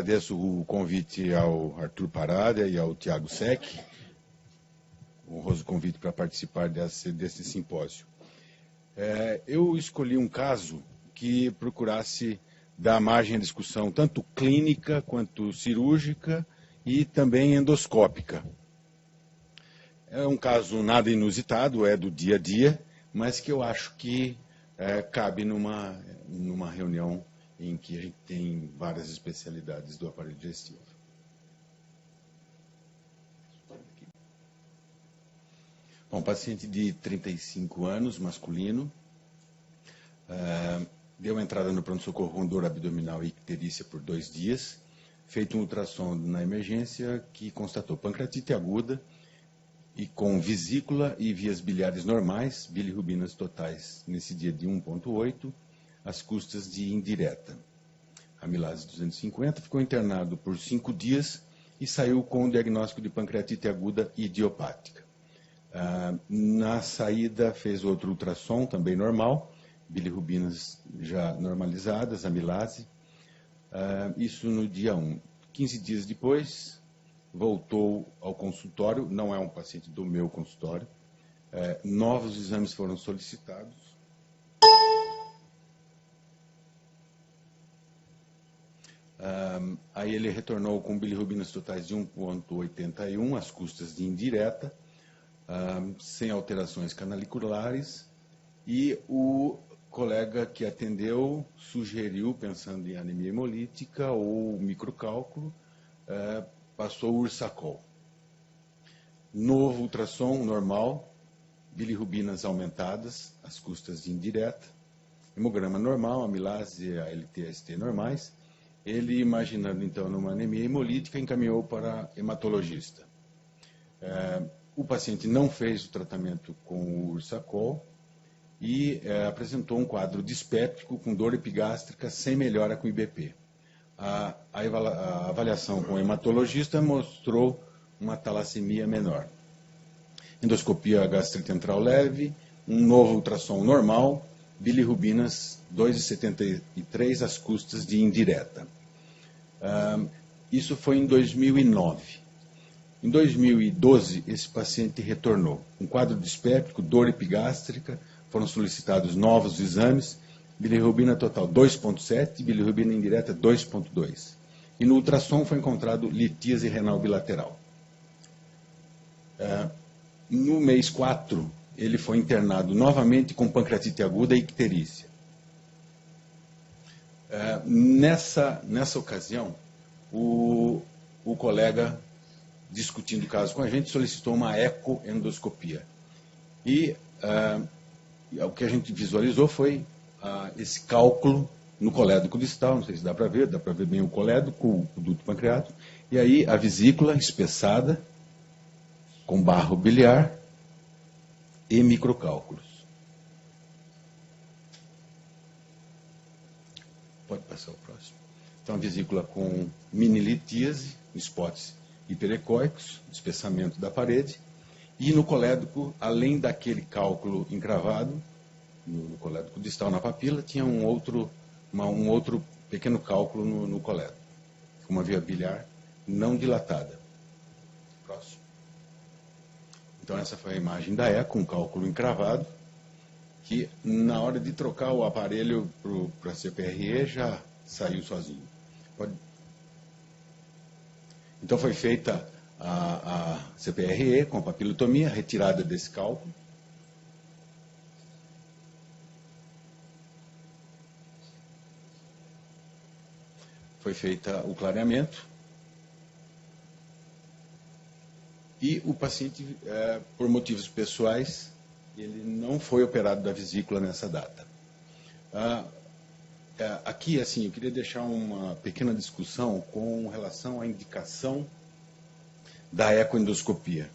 agradeço o convite ao Arthur Parada e ao Tiago Sec, o honroso convite para participar desse simpósio. Eu escolhi um caso que procurasse dar margem à discussão tanto clínica quanto cirúrgica e também endoscópica. É um caso nada inusitado, é do dia a dia, mas que eu acho que cabe numa reunião em que a gente tem várias especialidades do aparelho digestivo. Bom, paciente de 35 anos, masculino, deu entrada no pronto-socorro com dor abdominal e icterícia por 2 dias, feito um ultrassom na emergência que constatou pancreatite aguda e com vesícula e vias biliares normais, bilirrubinas totais nesse dia de 1,8, às custas de indireta. Amilase 250, ficou internado por 5 dias e saiu com o diagnóstico de pancreatite aguda idiopática. Na saída fez outro ultrassom, também normal, bilirrubinas já normalizadas, amilase. Isso no dia 1. 15 dias depois, voltou ao consultório, não é um paciente do meu consultório. Novos exames foram solicitados. Aí ele retornou com bilirrubinas totais de 1,81, às custas de indireta, sem alterações canaliculares, e o colega que atendeu sugeriu, pensando em anemia hemolítica ou microcálculo, passou o Ursacol. Novo ultrassom normal, bilirrubinas aumentadas, às custas de indireta, hemograma normal, amilase, ALT, AST normais. Ele, imaginando então numa anemia hemolítica, encaminhou para hematologista. O paciente não fez o tratamento com o Ursacol e apresentou um quadro dispéptico com dor epigástrica sem melhora com IBP. A avaliação com o hematologista mostrou uma talassemia menor. Endoscopia gastrocentral leve, um novo ultrassom normal, bilirrubinas 2,73 às custas de indireta. Isso foi em 2009. Em 2012, esse paciente retornou. Um quadro dispéptico, dor epigástrica, foram solicitados novos exames, bilirrubina total 2,7, bilirrubina indireta 2,2. E no ultrassom foi encontrado litíase renal bilateral. No mês 4, ele foi internado novamente com pancreatite aguda e icterícia. Nessa ocasião, o colega, discutindo o caso com a gente, solicitou uma ecoendoscopia. E o que a gente visualizou foi esse cálculo no colédoco distal, não sei se dá para ver bem o colédoco, o duto pancreático, e aí a vesícula espessada, com barro biliar e microcálculos. Pode passar o próximo. Então, a vesícula com mini litíase, spots hiperecóicos, espessamento da parede, e no colédoco, além daquele cálculo encravado, no colédoco distal na papila, tinha um outro pequeno cálculo no colédoco, com uma via biliar não dilatada. Próximo. Então, essa foi a imagem da eco, um cálculo encravado, que na hora de trocar o aparelho para a CPRE já saiu sozinho. Então, foi feita a CPRE com a papilotomia, retirada desse cálculo. Foi feita o clareamento. E o paciente, por motivos pessoais, ele não foi operado da vesícula nessa data. Aqui, assim, eu queria deixar uma pequena discussão com relação à indicação da ecoendoscopia.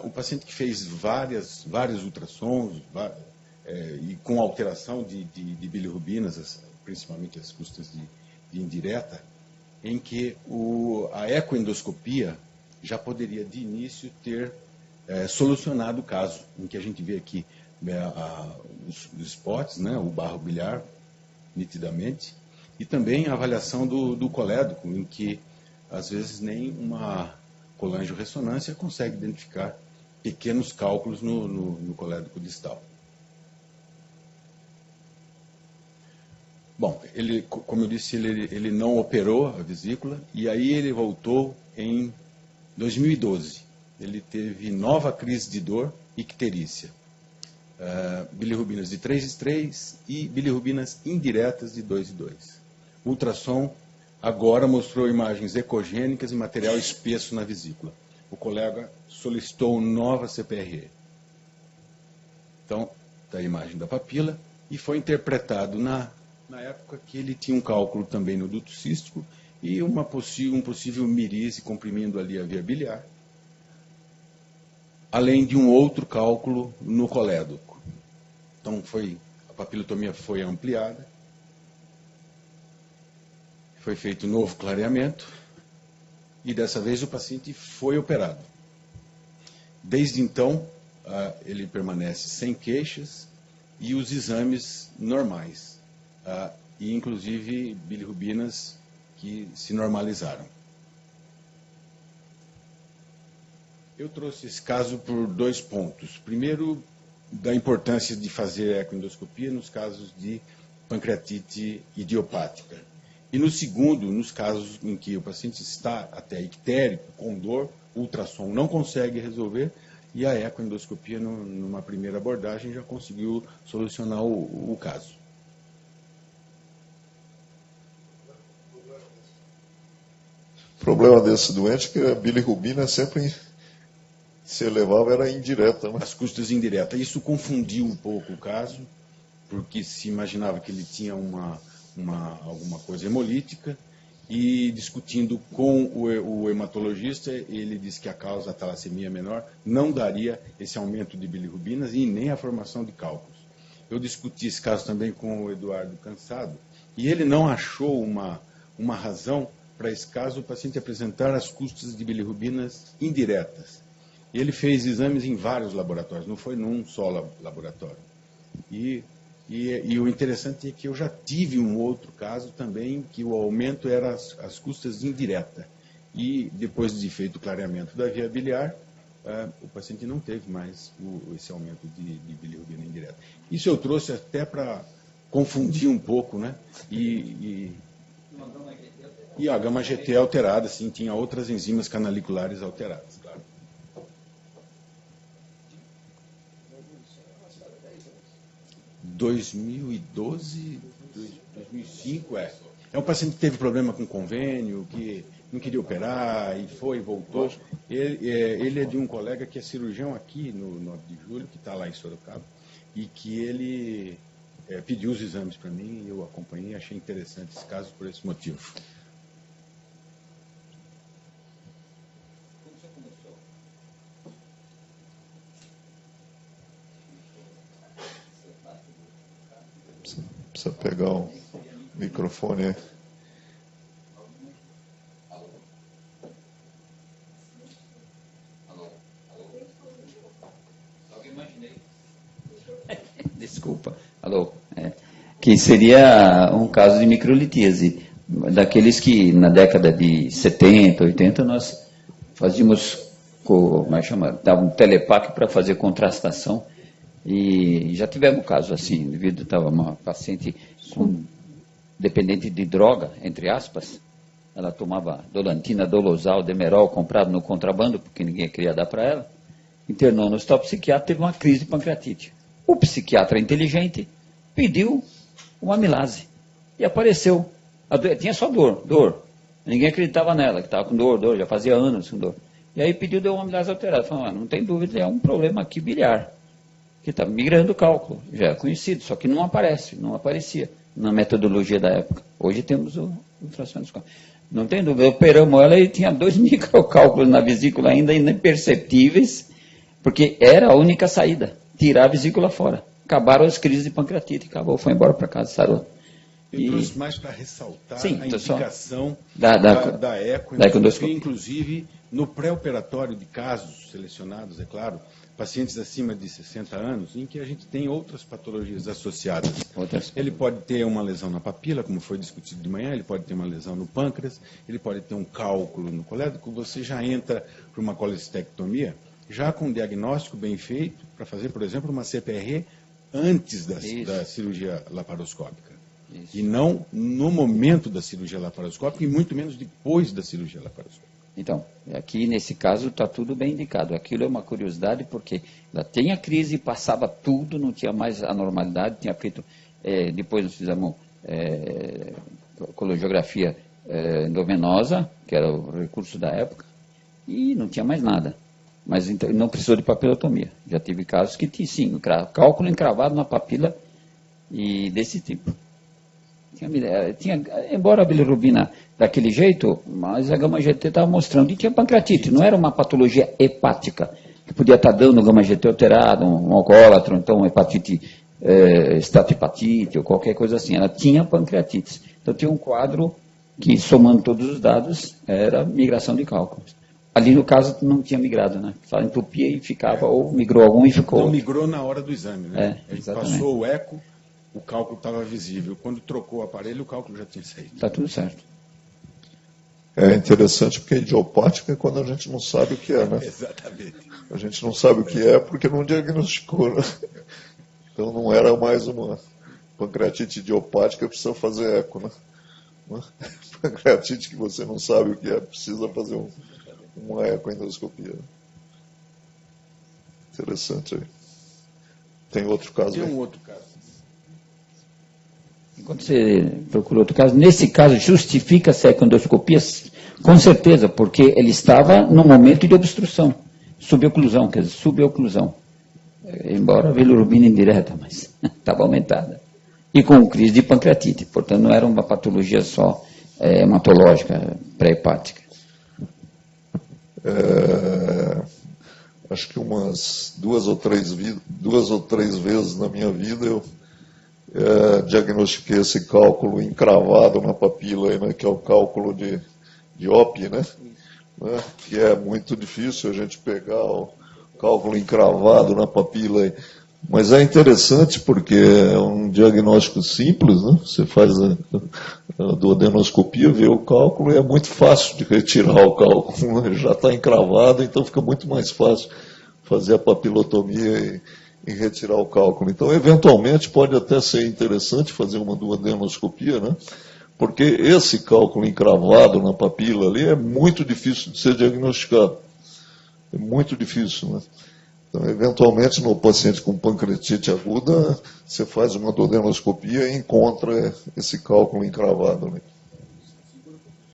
O paciente que fez vários ultrassons e com alteração de bilirrubinas, principalmente as custas de indireta, em que a ecoendoscopia já poderia, de início, ter solucionado o caso, em que a gente vê aqui os spots, né, o barro biliar, nitidamente, E também a avaliação do colédoco, em que, às vezes, nem uma colangio-ressonância consegue identificar pequenos cálculos no colédoco distal. Bom, como eu disse, ele não operou a vesícula, e aí ele voltou em 2012. Ele teve nova crise de dor icterícia. Bilirrubinas de 3,3 e bilirrubinas indiretas de 2,2. O ultrassom agora mostrou imagens ecogênicas e material espesso na vesícula. O colega solicitou nova CPRE. Então, está a imagem da papila, e foi interpretado na época que ele tinha um cálculo também no duto cístico e um possível mirise comprimindo ali a via biliar, além de um outro cálculo no colédoco. Então, a papilotomia foi ampliada, foi feito um novo clareamento, e dessa vez o paciente foi operado. Desde então, ele permanece sem queixas e os exames normais, e inclusive bilirrubinas que se normalizaram. Eu trouxe esse caso por 2 pontos. Primeiro, da importância de fazer ecoendoscopia nos casos de pancreatite idiopática. E no segundo, nos casos em que o paciente está até ictérico, com dor, o ultrassom não consegue resolver, e a ecoendoscopia, numa primeira abordagem, já conseguiu solucionar o caso. O problema desse doente é que a bilirrubina sempre se elevava, era indireta, né? As custas indiretas. Isso confundiu um pouco o caso, porque se imaginava que ele tinha alguma coisa hemolítica, e discutindo com o hematologista, ele disse que a causa da talassemia menor não daria esse aumento de bilirrubinas e nem a formação de cálculos. Eu discuti esse caso também com o Eduardo Cansado, e ele não achou uma razão para esse caso o paciente apresentar as custas de bilirrubinas indiretas. Ele fez exames em vários laboratórios, não foi num só laboratório. E o interessante é que eu já tive um outro caso também, que o aumento era as custas indiretas. E depois de feito o clareamento da via biliar, o paciente não teve mais esse aumento de bilirrubina indireta. Isso eu trouxe até para confundir um pouco, né? E a gama GT alterada, sim, tinha outras enzimas canaliculares alteradas, claro. 2012, 2005, É um paciente que teve problema com convênio, que não queria operar, e foi e voltou. Ele é de um colega que é cirurgião aqui no 9 de julho, que está lá em Sorocaba, e que ele pediu os exames para mim, e eu acompanhei, achei interessante esse caso por esse motivo. Precisa pegar o microfone aí. Desculpa. Alô. Que seria um caso de microlitíase, daqueles que na década de 70, 80, nós fazíamos, como é chamado, dava um telepac para fazer contrastação. E já tivemos um caso assim, devido estava uma paciente dependente de droga, entre aspas, ela tomava dolantina, dolosal, demerol, comprado no contrabando, porque ninguém queria dar para ela, internou no hospital psiquiátrico, teve uma crise de pancreatite. O psiquiatra inteligente pediu uma amilase, e apareceu, tinha só dor, ninguém acreditava nela, que estava com dor, já fazia anos com dor. E aí deu uma amilase alterada, falou, não tem dúvida, é um problema aqui biliar, que está migrando o cálculo, já é conhecido, só que não aparecia na metodologia da época. Hoje temos o ultrassom de cálculo. Não tem dúvida, operamos ela e tinha 2 microcálculos na vesícula ainda imperceptíveis, porque era a única saída, tirar a vesícula fora. Acabaram as crises de pancreatite, acabou, foi embora para casa, sarou. Eu trouxe mais para ressaltar Sim, a indicação da ecoendoscopia, inclusive no pré-operatório de casos selecionados, é claro, pacientes acima de 60 anos, em que a gente tem outras patologias associadas. Ele pode ter uma lesão na papila, como foi discutido de manhã, ele pode ter uma lesão no pâncreas, ele pode ter um cálculo no colédoco, você já entra para uma colecistectomia, já com um diagnóstico bem feito, para fazer, por exemplo, uma CPR antes da cirurgia laparoscópica. Isso. E não no momento da cirurgia laparoscópica e muito menos depois da cirurgia laparoscópica. Então, aqui nesse caso está tudo bem indicado. Aquilo é uma curiosidade porque ela tem a crise, passava tudo, não tinha mais anormalidade, tinha feito, depois nós fizemos colegiografia endovenosa, que era o recurso da época, e não tinha mais nada. Mas então, não precisou de papilotomia. Já tive casos que tinha, sim, cálculo encravado na papila e desse tipo. Embora a bilirrubina daquele jeito, mas a gama-GT estava mostrando, e tinha pancreatite, não era uma patologia hepática, que podia estar dando gama-GT alterado, um alcoólatra, então hepatite, estatohepatite, ou qualquer coisa assim, ela tinha pancreatite. Então tinha um quadro que, somando todos os dados, era migração de cálculos. Ali no caso não tinha migrado, né? Só entupia e ficava, ou migrou algum e ficou. Não migrou na hora do exame, né? A gente exatamente. passou o eco, o cálculo estava visível. Quando trocou o aparelho, o cálculo já tinha saído. Está tudo certo. É interessante porque idiopática é quando a gente não sabe o que é, né? Exatamente. A gente não sabe o que é porque não diagnosticou, né? Então não era mais uma pancreatite idiopática, precisa fazer eco, né? Pancreatite que você não sabe o que é, precisa fazer uma ecoendoscopia. Interessante aí. Tem outro caso aí? Tem um outro caso. Enquanto você procura outro caso, nesse caso justifica-se a ecoendoscopia? Com certeza, porque ele estava no momento de obstrução, suboclusão, quer dizer, suboclusão. Embora a bilirrubina indireta, mas estava aumentada. E com crise de pancreatite, portanto não era uma patologia só hematológica, pré-hepática. Acho que umas duas ou três vezes na minha vida eu diagnostiquei esse cálculo encravado na papila, né, que é o cálculo de OP, né? Que é muito difícil a gente pegar o cálculo encravado na papila. Mas é interessante porque é um diagnóstico simples, né? Você faz a duodenoscopia, vê o cálculo e é muito fácil de retirar o cálculo. Ele já está encravado, então fica muito mais fácil fazer a papilotomia e retirar o cálculo. Então, eventualmente, pode até ser interessante fazer uma duodenoscopia, né? Porque esse cálculo encravado na papila ali é muito difícil de ser diagnosticado. É muito difícil, né? Então, eventualmente, no paciente com pancreatite aguda, você faz uma duodenoscopia e encontra esse cálculo encravado ali.